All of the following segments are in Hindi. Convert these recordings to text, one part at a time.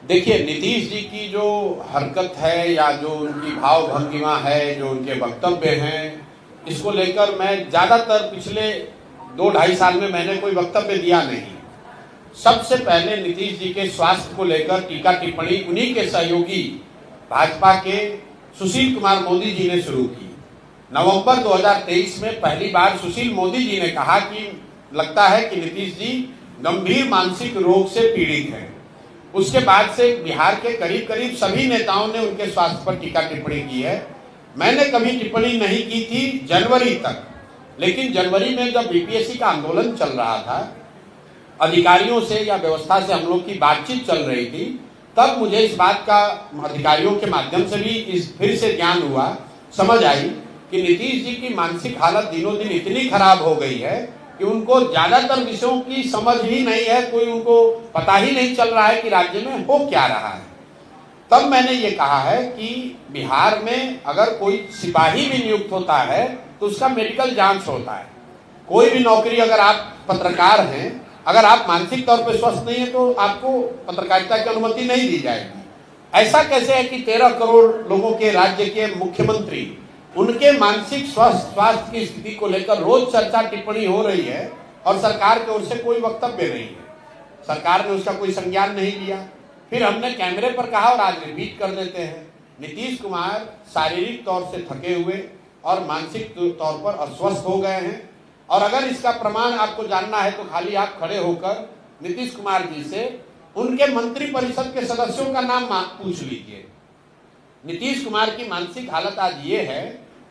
देखिए, नीतीश जी की जो हरकत है या जो उनकी भाव भंगिमा है, जो उनके वक्तव्य हैं, इसको लेकर मैं ज़्यादातर पिछले 2-2.5 साल में मैंने कोई वक्तव्य दिया नहीं। सबसे पहले नीतीश जी के स्वास्थ्य को लेकर टीका टिप्पणी उन्हीं के सहयोगी भाजपा के सुशील कुमार मोदी जी ने शुरू की। नवंबर 2023 में पहली बार सुशील मोदी जी ने कहा कि लगता है कि नीतीश जी गंभीर मानसिक रोग से पीड़ित हैं। उसके बाद से बिहार के करीब करीब सभी नेताओं ने उनके स्वास्थ्य पर टीका टिप्पणी की है। मैंने कभी टिप्पणी नहीं की थी जनवरी तक, लेकिन जनवरी में जब बीपीएससी का आंदोलन चल रहा था, अधिकारियों से या व्यवस्था से हम लोग की बातचीत चल रही थी, तब मुझे इस बात का अधिकारियों के माध्यम से भी इस फिर से ज्ञान हुआ, समझ आई कि नीतीश जी की मानसिक हालत दिनों दिन इतनी खराब हो गई है कि उनको ज्यादातर विषयों की समझ ही नहीं है, कोई उनको पता ही नहीं चल रहा है कि राज्य में हो क्या रहा है। तब मैंने ये कहा है कि बिहार में अगर कोई सिपाही भी नियुक्त होता है तो उसका मेडिकल जांच होता है। कोई भी नौकरी, अगर आप पत्रकार हैं, अगर आप मानसिक तौर पर स्वस्थ नहीं है तो आपको पत्रकारिता की अनुमति नहीं दी जाएगी। ऐसा कैसे है कि 13 करोड़ लोगों के राज्य के मुख्यमंत्री, उनके मानसिक स्वास्थ्य की स्थिति को लेकर रोज चर्चा टिप्पणी हो रही है और सरकार की ओर से कोई वक्तव्य नहीं है। सरकार ने उसका कोई संज्ञान नहीं लिया। फिर हमने कैमरे पर कहा और आज रिपीट कर देते हैं, नीतीश कुमार शारीरिक तौर से थके हुए और मानसिक तौर पर अस्वस्थ हो गए हैं। और अगर इसका प्रमाण आपको जानना है तो खाली आप खड़े होकर नीतीश कुमार जी से उनके मंत्री परिषद के सदस्यों का नाम पूछ लीजिए। नीतीश कुमार की मानसिक हालत आज ये है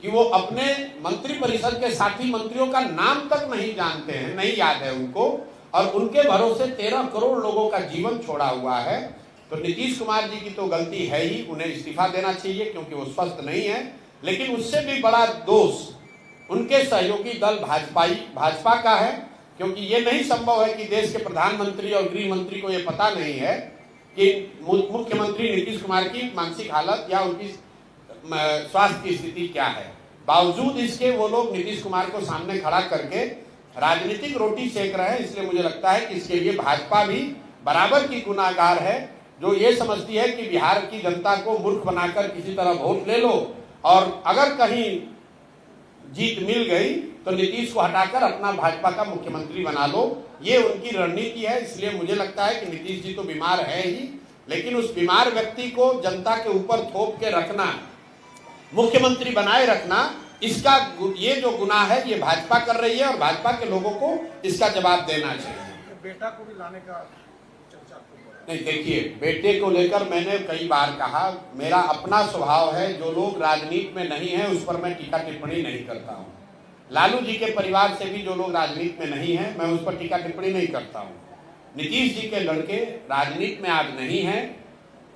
कि वो अपने मंत्री परिषद के साथी मंत्रियों का नाम तक नहीं जानते हैं, नहीं याद है उनको, और उनके भरोसे 13 करोड़ लोगों का जीवन छोड़ा हुआ है। तो नीतीश कुमार जी की तो गलती है ही, उन्हें इस्तीफा देना चाहिए क्योंकि वो स्वस्थ नहीं है। लेकिन उससे भी बड़ा दोष उनके सहयोगी दल भाजपा का है, क्योंकि ये नहीं संभव है कि देश के प्रधानमंत्री और गृह मंत्री को ये पता नहीं है कि मुख्यमंत्री नीतीश कुमार की मानसिक हालत या उनकी स्वास्थ्य की स्थिति क्या है। बावजूद इसके वो लोग नीतीश कुमार को सामने खड़ा करके राजनीतिक रोटी सेक रहे हैं। इसलिए मुझे लगता है कि इसके लिए भाजपा भी बराबर की गुनाहगार है, जो ये समझती है कि बिहार की जनता को मूर्ख बनाकर किसी तरह वोट ले लो और अगर कहीं जीत मिल गई तो नीतीश को हटाकर अपना भाजपा का मुख्यमंत्री बना लो। ये उनकी रणनीति है। इसलिए मुझे लगता है कि नीतीश जी तो बीमार है ही, लेकिन उस बीमार व्यक्ति को जनता के ऊपर थोप के रखना, मुख्यमंत्री बनाए रखना, इसका ये जो गुनाह है ये भाजपा कर रही है और भाजपा के लोगों को इसका जवाब देना चाहिए। बेटा को भी लाने का चर्चा नहीं, देखिए, बेटे को लेकर मैंने कई बार कहा, मेरा अपना स्वभाव है, जो लोग राजनीति में नहीं है उस पर मैं टीका टिप्पणी नहीं करता हूँ। लालू जी के परिवार से भी जो लोग राजनीति में नहीं है मैं उस पर टीका टिप्पणी नहीं करता हूँ। नीतीश जी के लड़के राजनीति में आज नहीं है।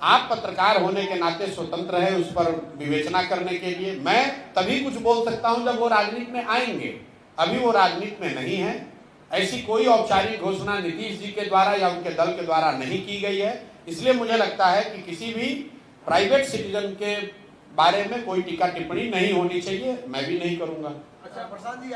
आप पत्रकार होने के नाते स्वतंत्र है उस पर विवेचना करने के लिए। मैं तभी कुछ बोल सकता हूं जब वो राजनीति में आएंगे। अभी वो राजनीति में नहीं है। ऐसी कोई औपचारिक घोषणा नीतीश जी के द्वारा या उनके दल के द्वारा नहीं की गई है। इसलिए मुझे लगता है कि किसी भी प्राइवेट सिटीजन के बारे में कोई टीका टिप्पणी नहीं होनी चाहिए, मैं भी नहीं करूंगा। अच्छा प्रसाद जी।